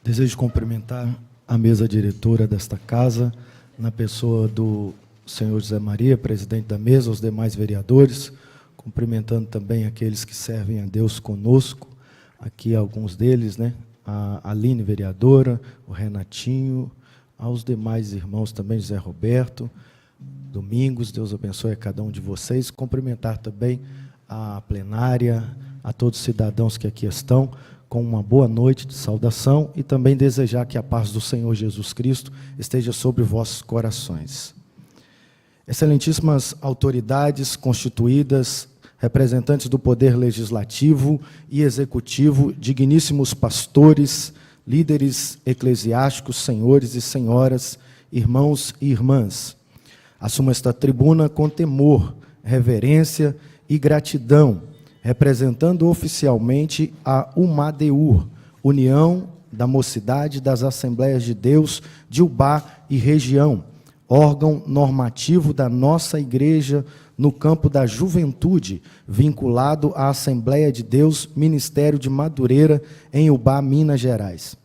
Desejo cumprimentar a mesa diretora desta casa, na pessoa do senhor José Maria, presidente da mesa, os demais vereadores, cumprimentando também aqueles que servem a Deus conosco, aqui alguns deles, né? A Aline, vereadora, o Renatinho, aos demais irmãos também, José Roberto, Domingos, Deus abençoe a cada um de vocês. Cumprimentar também a plenária, a todos os cidadãos que aqui estão, com uma boa noite de saudação e também desejar que a paz do Senhor Jesus Cristo esteja sobre vossos corações. Excelentíssimas autoridades constituídas, representantes do Poder Legislativo e Executivo, digníssimos pastores, líderes eclesiásticos, senhores e senhoras, irmãos e irmãs, assumo esta tribuna com temor, reverência e gratidão, representando oficialmente a UMADEUR, União da Mocidade das Assembleias de Deus de Ubá e região, órgão normativo da nossa igreja no campo da juventude, vinculado à Assembleia de Deus, Ministério de Madureira, em Ubá, Minas Gerais.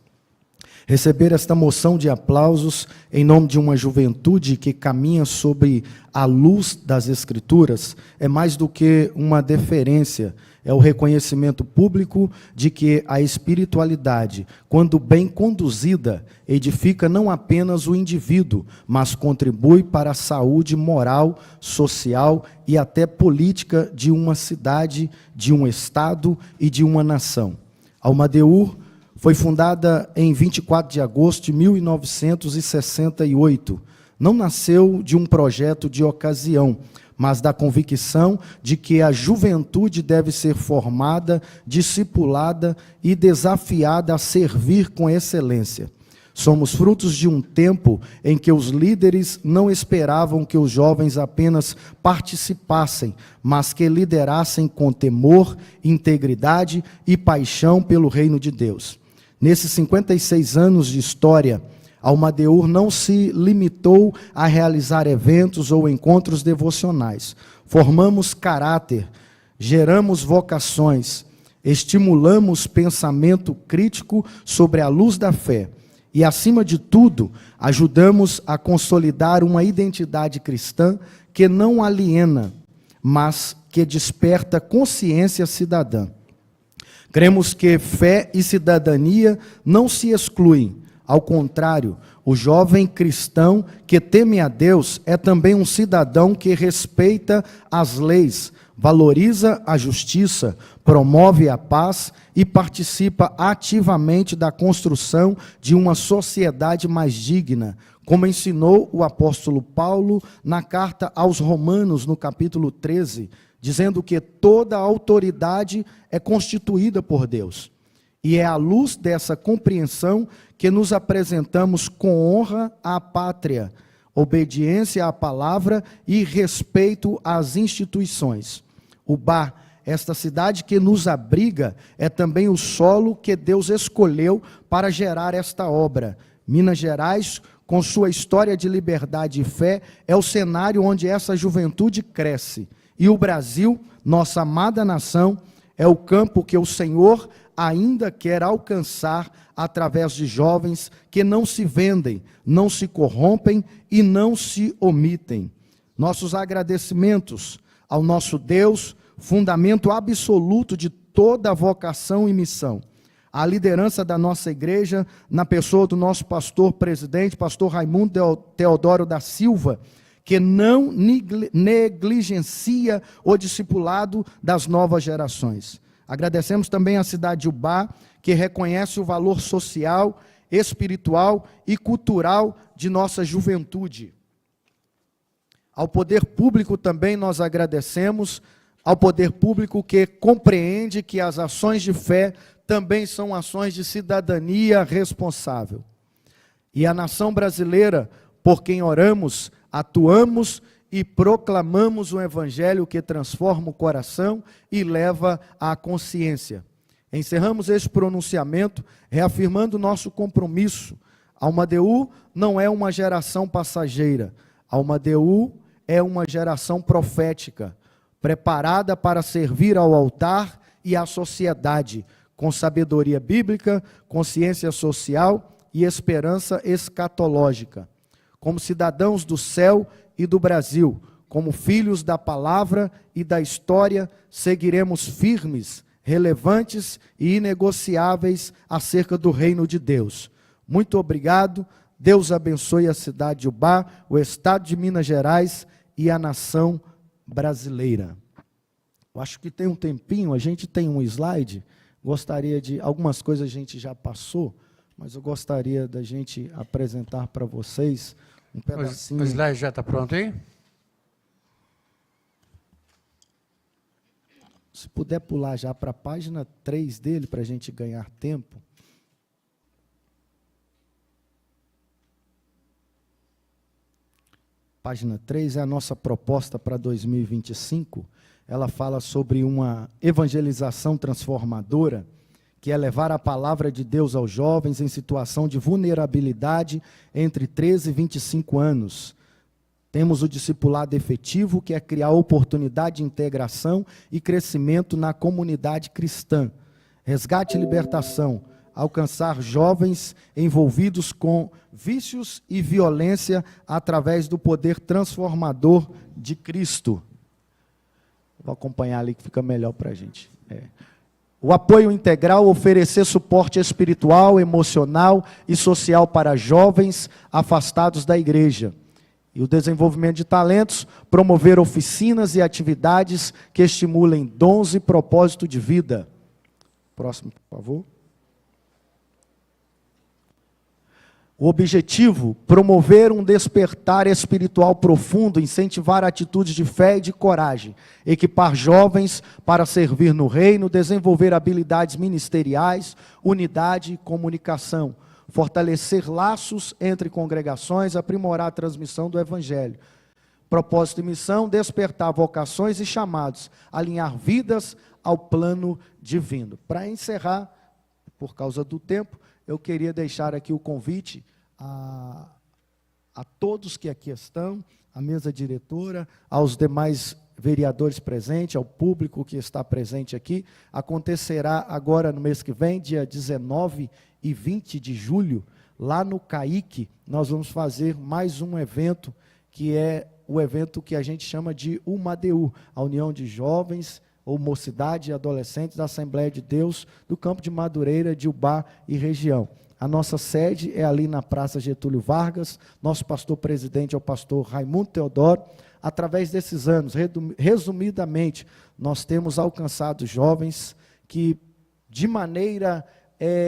Receber esta moção de aplausos em nome de uma juventude que caminha sobre a luz das Escrituras é mais do que uma deferência, é o reconhecimento público de que a espiritualidade, quando bem conduzida, edifica não apenas o indivíduo, mas contribui para a saúde moral, social e até política de uma cidade, de um estado e de uma nação. A UMADEUR foi fundada em 24 de agosto de 1968. Não nasceu de um projeto de ocasião, mas da convicção de que a juventude deve ser formada, discipulada e desafiada a servir com excelência. Somos frutos de um tempo em que os líderes não esperavam que os jovens apenas participassem, mas que liderassem com temor, integridade e paixão pelo reino de Deus. Nesses 56 anos de história, a UMADEUR não se limitou a realizar eventos ou encontros devocionais. Formamos caráter, geramos vocações, estimulamos pensamento crítico sobre a luz da fé e, acima de tudo, ajudamos a consolidar uma identidade cristã que não aliena, mas que desperta consciência cidadã. Cremos que fé e cidadania não se excluem. Ao contrário, o jovem cristão que teme a Deus é também um cidadão que respeita as leis, valoriza a justiça, promove a paz e participa ativamente da construção de uma sociedade mais digna, como ensinou o apóstolo Paulo na carta aos Romanos, no capítulo 13, dizendo que toda a autoridade é constituída por Deus. E é à luz dessa compreensão que nos apresentamos com honra à pátria, obediência à palavra e respeito às instituições. Ubá, esta cidade que nos abriga, é também o solo que Deus escolheu para gerar esta obra. Minas Gerais, com sua história de liberdade e fé, é o cenário onde essa juventude cresce. E o Brasil, nossa amada nação, é o campo que o Senhor ainda quer alcançar através de jovens que não se vendem, não se corrompem e não se omitem. Nossos agradecimentos ao nosso Deus, fundamento absoluto de toda a vocação e missão. A liderança da nossa igreja, na pessoa do nosso pastor presidente, pastor Raimundo Teodoro da Silva, que não negligencia o discipulado das novas gerações. Agradecemos também à cidade de Ubá, que reconhece o valor social, espiritual e cultural de nossa juventude. Ao poder público também nós agradecemos, ao poder público que compreende que as ações de fé também são ações de cidadania responsável. E a nação brasileira, por quem oramos, atuamos e proclamamos o evangelho que transforma o coração e leva à consciência. Encerramos este pronunciamento reafirmando nosso compromisso. A UMADEUR não é uma geração passageira. A UMADEUR é uma geração profética, preparada para servir ao altar e à sociedade, com sabedoria bíblica, consciência social e esperança escatológica. Como cidadãos do céu e do Brasil, como filhos da palavra e da história, seguiremos firmes, relevantes e inegociáveis acerca do reino de Deus. Muito obrigado. Deus abençoe a cidade de Ubá, o estado de Minas Gerais e a nação brasileira. Eu acho que tem um tempinho, a gente tem um slide, gostaria de, algumas coisas a gente já passou, mas eu gostaria da gente apresentar para vocês um pedacinho. O slide já está pronto aí? Se puder pular já para a página 3 dele, para a gente ganhar tempo. Página 3 é a nossa proposta para 2025. Ela fala sobre uma evangelização transformadora, que é levar a palavra de Deus aos jovens em situação de vulnerabilidade entre 13 e 25 anos. Temos o discipulado efetivo, que é criar oportunidade de integração e crescimento na comunidade cristã. Resgate e libertação, alcançar jovens envolvidos com vícios e violência através do poder transformador de Cristo. Vou acompanhar ali que fica melhor para a gente. O apoio integral, oferecer suporte espiritual, emocional e social para jovens afastados da igreja. E o desenvolvimento de talentos, promover oficinas e atividades que estimulem dons e propósito de vida. Próximo, por favor. O objetivo, promover um despertar espiritual profundo, incentivar atitudes de fé e de coragem, equipar jovens para servir no reino, desenvolver habilidades ministeriais, unidade e comunicação, fortalecer laços entre congregações, aprimorar a transmissão do evangelho. Propósito e missão, despertar vocações e chamados, alinhar vidas ao plano divino. Para encerrar, por causa do tempo, eu queria deixar aqui o convite a todos que aqui estão, à mesa diretora, aos demais vereadores presentes, ao público que está presente aqui. Acontecerá agora no mês que vem, dia 19 e 20 de julho, lá no CAIC, nós vamos fazer mais um evento, que é o evento que a gente chama de UMADEU, a União de Jovens ou Mocidade e Adolescentes da Assembleia de Deus, do Campo de Madureira, de Ubá e região. A nossa sede é ali na Praça Getúlio Vargas, nosso pastor presidente é o pastor Raimundo Teodoro. Através desses anos, resumidamente, nós temos alcançado jovens que,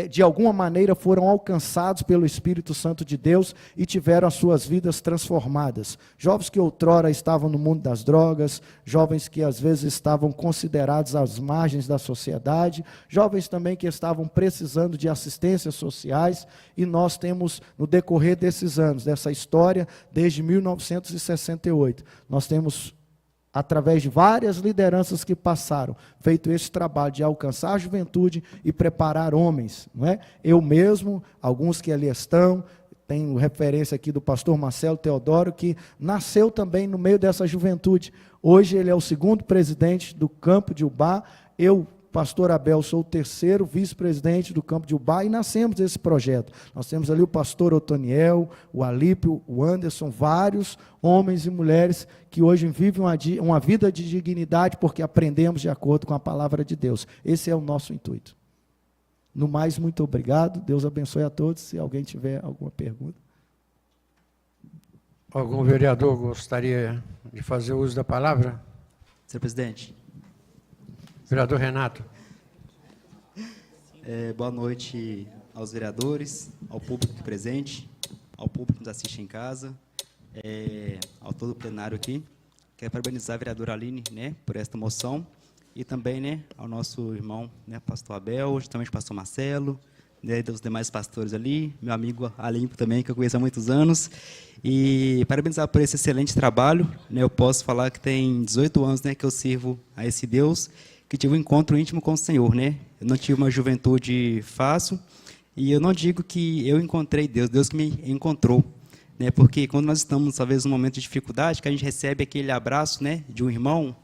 de alguma maneira, foram alcançados pelo Espírito Santo de Deus e tiveram as suas vidas transformadas. Jovens que outrora estavam no mundo das drogas, jovens que às vezes estavam considerados às margens da sociedade, jovens também que estavam precisando de assistências sociais, e nós temos, no decorrer desses anos, dessa história, desde 1968, nós temos, através de várias lideranças que passaram, feito esse trabalho de alcançar a juventude e preparar homens, não é? Eu mesmo, alguns que ali estão, tenho referência aqui do pastor Marcelo Teodoro, que nasceu também no meio dessa juventude. Hoje ele é o segundo presidente do Campo de Ubá. Eu, pastor Abel, sou o terceiro vice-presidente do Campo de Ubá e nascemos desse projeto. Nós temos ali o pastor Otoniel, o Alípio, o Anderson, vários homens e mulheres que hoje vivem uma vida de dignidade porque aprendemos de acordo com a palavra de Deus. Esse é o nosso intuito. No mais, muito obrigado. Deus abençoe a todos. Se alguém tiver alguma pergunta. Algum vereador gostaria de fazer uso da palavra? Senhor presidente. Vereador Renato. Boa noite aos vereadores, ao público presente, ao público que nos assiste em casa, ao todo o plenário aqui. Quero parabenizar a vereadora Aline, por esta moção, e também, ao nosso irmão, pastor Abel, justamente o pastor Marcelo, dos demais pastores ali, meu amigo Alimpo também, que eu conheço há muitos anos, e parabenizar por esse excelente trabalho. Eu posso falar que tem 18 anos que eu sirvo a esse Deus, que tive um encontro íntimo com o Senhor, Eu não tive uma juventude fácil, e eu não digo que eu encontrei Deus, Deus que me encontrou, Porque quando nós estamos, talvez, num momento de dificuldade, que a gente recebe aquele abraço, de um irmão,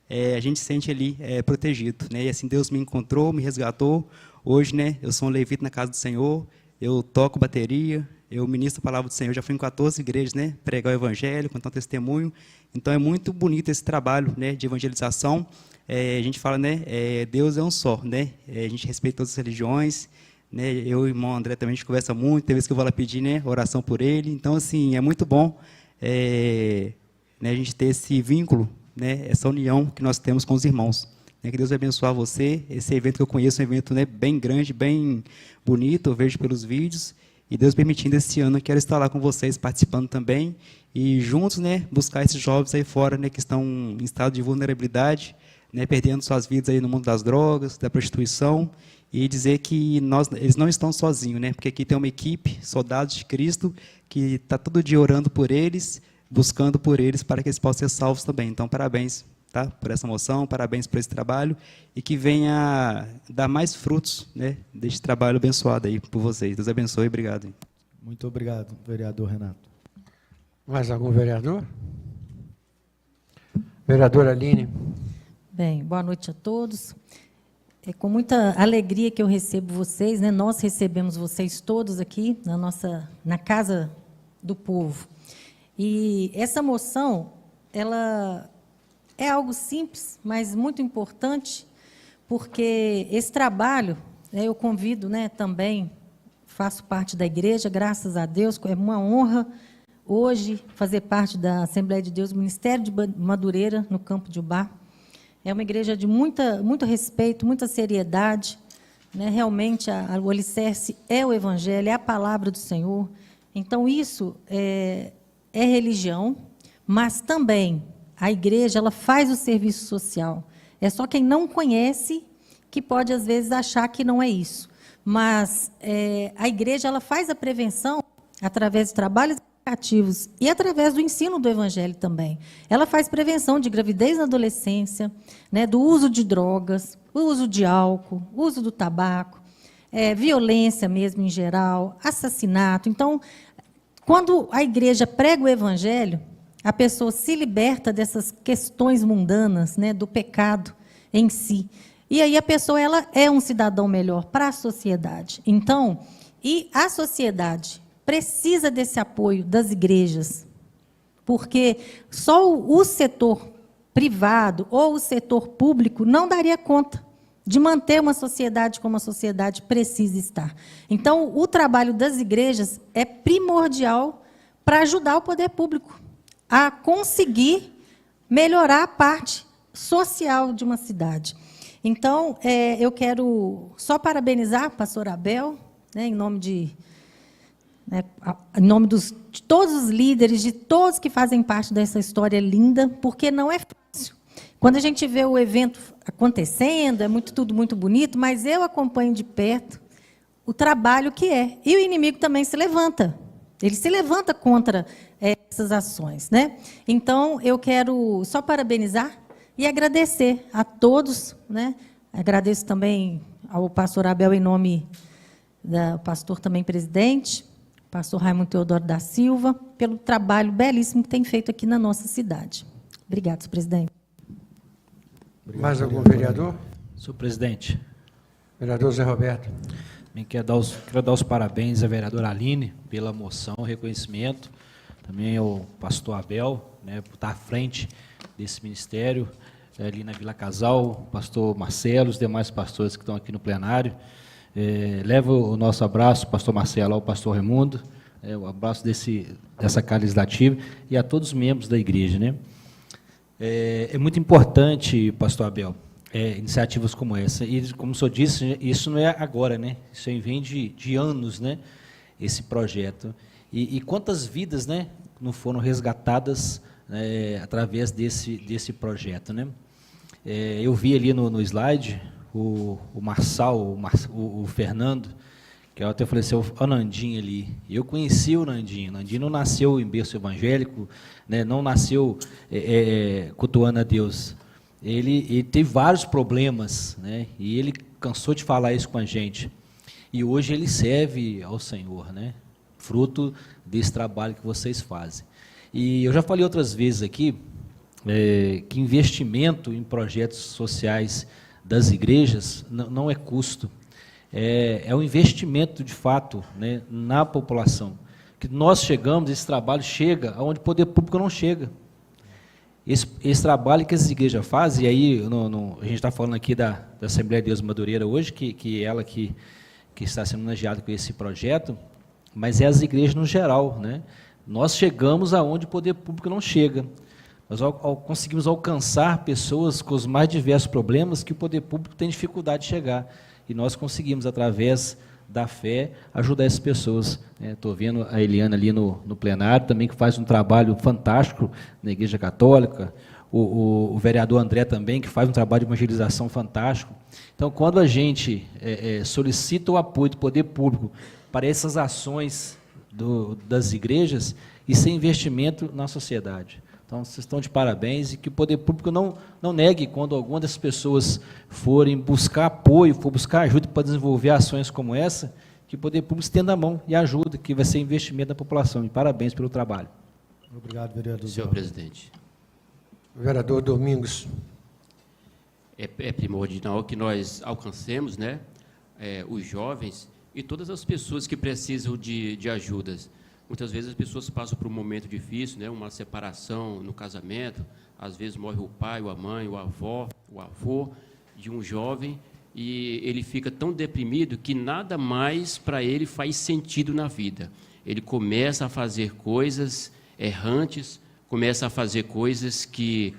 a gente se sente ali protegido, E assim Deus me encontrou, me resgatou. Hoje, né, eu sou um levita na casa do Senhor, eu toco bateria, eu ministro a palavra do Senhor, já fui em 14 igrejas, né, pregar o evangelho, contar um testemunho. Então é muito bonito esse trabalho, né, de evangelização. A gente fala, né, Deus é um só, né, a gente respeita todas as religiões, né, eu e o irmão André também a gente conversa muito, tem vezes que eu vou lá pedir, né, oração por ele. Então, assim, é muito bom né, a gente ter esse vínculo, né, essa união que nós temos com os irmãos. Né, que Deus vai abençoar você. Esse evento que eu conheço é um evento, né, bem grande, bem bonito, eu vejo pelos vídeos. E Deus permitindo, esse ano eu quero estar lá com vocês, participando também, e juntos, né, buscar esses jovens aí fora, né, que estão em estado de vulnerabilidade, né, perdendo suas vidas aí no mundo das drogas, da prostituição, e dizer que eles não estão sozinhos, né, porque aqui tem uma equipe, soldados de Cristo, que está todo dia orando por eles, buscando por eles, para que eles possam ser salvos também. Então, parabéns, tá, por essa moção, parabéns por esse trabalho, e que venha dar mais frutos, né, deste trabalho abençoado aí por vocês. Deus abençoe, obrigado. Muito obrigado, vereador Renato. Mais algum vereador? Vereadora Aline. Bem, boa noite a todos. É com muita alegria que eu recebo vocês, né? Nós recebemos vocês todos aqui na Casa do Povo. E essa moção, ela é algo simples, mas muito importante, porque esse trabalho, eu convido, né, também, faço parte da igreja, graças a Deus, é uma honra hoje fazer parte da Assembleia de Deus, Ministério de Madureira, no Campo de Ubá. É uma igreja de muito respeito, muita seriedade, né? Realmente, o alicerce é o Evangelho, é a palavra do Senhor. Então, isso é religião, mas também a igreja, ela faz o serviço social. É só quem não conhece que pode, às vezes, achar que não é isso. Mas a igreja, ela faz a prevenção através de trabalhos educativos e através do ensino do evangelho também. Ela faz prevenção de gravidez na adolescência, né, do uso de drogas, o uso de álcool, o uso do tabaco, violência mesmo em geral, assassinato. Então, quando a igreja prega o evangelho, a pessoa se liberta dessas questões mundanas, né, do pecado em si. E aí a pessoa, ela é um cidadão melhor para a sociedade. Então, e a sociedade precisa desse apoio das igrejas, porque só o setor privado ou o setor público não daria conta de manter uma sociedade como a sociedade precisa estar. Então, o trabalho das igrejas é primordial para ajudar o poder público a conseguir melhorar a parte social de uma cidade. Então, eu quero só parabenizar o pastor Abel, né, em nome de todos os líderes, de todos que fazem parte dessa história linda, porque não é fácil. Quando a gente vê o evento acontecendo, tudo muito bonito, mas eu acompanho de perto o trabalho que é. E o inimigo também se levanta. Ele se levanta contra essas ações, né? Então, eu quero só parabenizar e agradecer a todos, né? Agradeço também ao pastor Abel, em nome do pastor também presidente, pastor Raimundo Teodoro da Silva, pelo trabalho belíssimo que tem feito aqui na nossa cidade. Obrigado, senhor presidente. Obrigado, Mais algum vereador? Senhor presidente, Vereador Zé Roberto. quero dar os parabéns à vereadora Aline pela moção, reconhecimento, também ao pastor Abel, né, por estar à frente desse ministério, ali na Vila Casal, o pastor Marcelo, os demais pastores que estão aqui no plenário. Leva o nosso abraço, pastor Marcelo, ao pastor Raimundo, o abraço dessa casa legislativa e a todos os membros da igreja, né? É muito importante, pastor Abel, iniciativas como essa. E, como o senhor disse, isso não é agora, né? Isso vem de anos, né? Esse projeto. E quantas vidas, né, não foram resgatadas através desse projeto, né? Eu vi ali no slide o Marçal, o Fernando, que eu até falei assim, o Nandinho ali. Eu conheci o Nandinho. O Nandinho não nasceu em berço evangélico, né, não nasceu cultuando a Deus. Ele teve vários problemas, né, e ele cansou de falar isso com a gente. E hoje ele serve ao Senhor, né, fruto desse trabalho que vocês fazem. E eu já falei outras vezes aqui que investimento em projetos sociais das igrejas não é custo. é um investimento, de fato, né, na população. Que nós chegamos, esse trabalho chega aonde o poder público não chega. Esse trabalho que as igrejas fazem, e aí a gente está falando aqui da Assembleia de Deus Madureira hoje, que ela que está sendo homenageada com esse projeto, mas é as igrejas no geral, né? Nós chegamos aonde o poder público não chega. Nós conseguimos alcançar pessoas com os mais diversos problemas que o poder público tem dificuldade de chegar. E nós conseguimos, através da fé, ajudar essas pessoas. Estou vendo a Eliana ali no plenário, também que faz um trabalho fantástico na Igreja Católica, o vereador André também, que faz um trabalho de evangelização fantástico. Então, quando a gente solicita o apoio do poder público para essas ações das igrejas, isso é investimento na sociedade. Então, vocês estão de parabéns, e que o poder público não negue quando alguma dessas pessoas forem buscar apoio, for buscar ajuda para desenvolver ações como essa, que o poder público estenda a mão e ajuda, que vai ser investimento na população. E parabéns pelo trabalho. Obrigado, vereador. Senhor presidente. Vereador Domingos. É primordial que nós alcancemos, né, os jovens e todas as pessoas que precisam de ajudas. Muitas vezes as pessoas passam por um momento difícil, né, uma separação no casamento, às vezes morre o pai, ou a mãe, o avô de um jovem, e ele fica tão deprimido que nada mais para ele faz sentido na vida. Ele começa a fazer coisas errantes, começa a fazer coisas que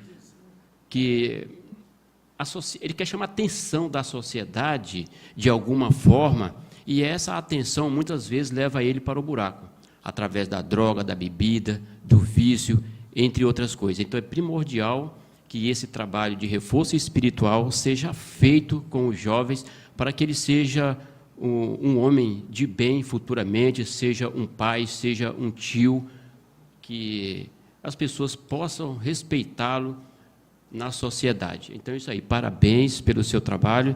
ele quer chamar a atenção da sociedade de alguma forma, e essa atenção muitas vezes leva ele para o buraco, através da droga, da bebida, do vício, entre outras coisas. Então, é primordial que esse trabalho de reforço espiritual seja feito com os jovens, para que ele seja um homem de bem futuramente, seja um pai, seja um tio, que as pessoas possam respeitá-lo na sociedade. Então, é isso aí. Parabéns pelo seu trabalho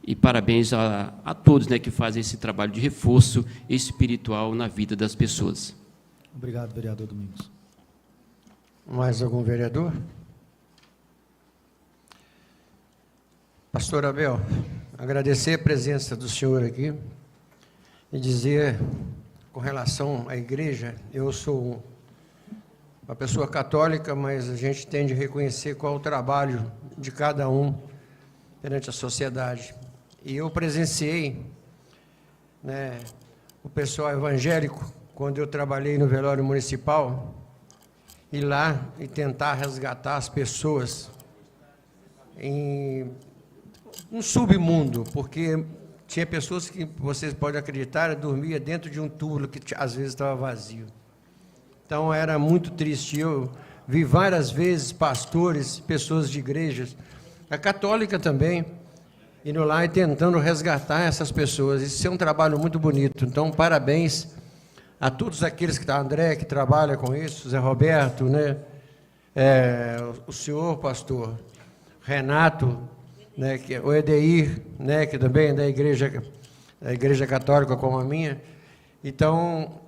e parabéns a todos, né, que fazem esse trabalho de reforço espiritual na vida das pessoas. Obrigado, vereador Domingos. Mais algum vereador? Pastor Abel, agradecer a presença do senhor aqui e dizer, com relação à igreja, eu sou uma pessoa católica, mas a gente tem de reconhecer qual é o trabalho de cada um perante a sociedade. E eu presenciei, né, o pessoal evangélico, quando eu trabalhei no velório municipal, ir lá e tentar resgatar as pessoas em um submundo, porque tinha pessoas que, vocês podem acreditar, dormia dentro de um túmulo que às vezes estava vazio. Então era muito triste. Eu vi várias vezes pastores, pessoas de igrejas, a católica também, indo lá e tentando resgatar essas pessoas. Isso é um trabalho muito bonito. Então, parabéns a todos aqueles que estão, André, que trabalha com isso, Zé Roberto, né? O senhor, pastor, Renato, né? O Edeir, né? Que também é da igreja católica como a minha. Então,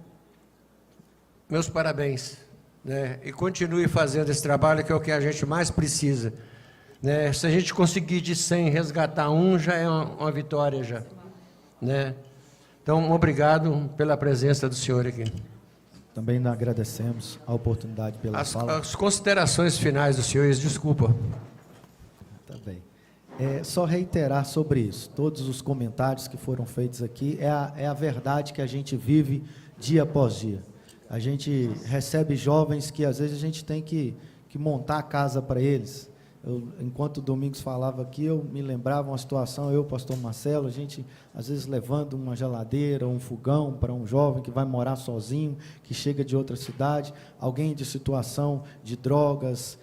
meus parabéns, né? E continue fazendo esse trabalho, que é o que a gente mais precisa, né? Se a gente conseguir de 100 resgatar um, já é uma vitória, já, né? Então, obrigado pela presença do senhor aqui. Também agradecemos a oportunidade pela fala. As considerações finais dos senhores, desculpa. Tá bem. Só reiterar sobre isso. Todos os comentários que foram feitos aqui, é a verdade que a gente vive dia após dia. A gente recebe jovens que, às vezes, a gente tem que montar a casa para eles. Enquanto o Domingos falava aqui, eu me lembrava uma situação, eu, pastor Marcelo, a gente, às vezes, levando uma geladeira, um fogão para um jovem que vai morar sozinho, que chega de outra cidade, alguém de situação de drogas,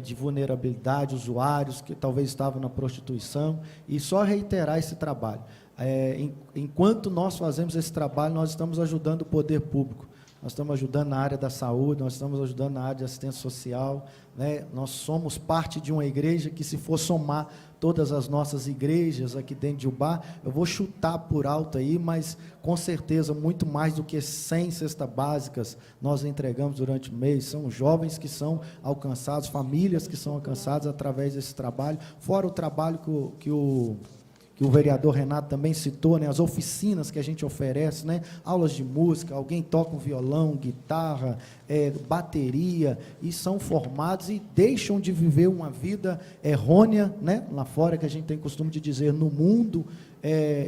de vulnerabilidade, usuários que talvez estavam na prostituição, e só reiterar esse trabalho. Enquanto nós fazemos esse trabalho, nós estamos ajudando o poder público. Nós estamos ajudando na área da saúde, nós estamos ajudando na área de assistência social, né? Nós somos parte de uma igreja que, se for somar todas as nossas igrejas aqui dentro de Ubá, eu vou chutar por alto aí, mas com certeza muito mais do que 100 cestas básicas nós entregamos durante o mês. São jovens que são alcançados, famílias que são alcançadas através desse trabalho, fora o trabalho que que o vereador Renato também citou, né, as oficinas que a gente oferece, né, aulas de música, alguém toca um violão, guitarra, bateria, e são formados e deixam de viver uma vida errônea, né, lá fora, que a gente tem costume de dizer, no mundo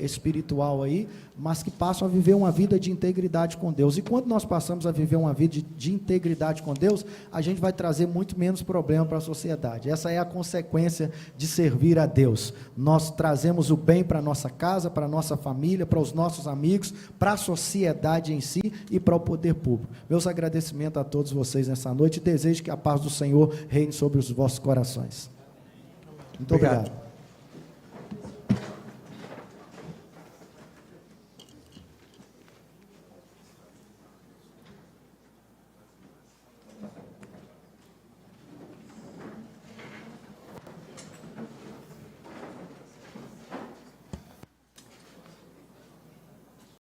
espiritual aí, mas que passam a viver uma vida de integridade com Deus. E quando nós passamos a viver uma vida de integridade com Deus, a gente vai trazer muito menos problema para a sociedade. Essa é a consequência de servir a Deus. Nós trazemos o bem para a nossa casa, para a nossa família, para os nossos amigos, para a sociedade em si e para o poder público. Meus agradecimentos a todos vocês nessa noite e desejo que a paz do Senhor reine sobre os vossos corações. Muito obrigado.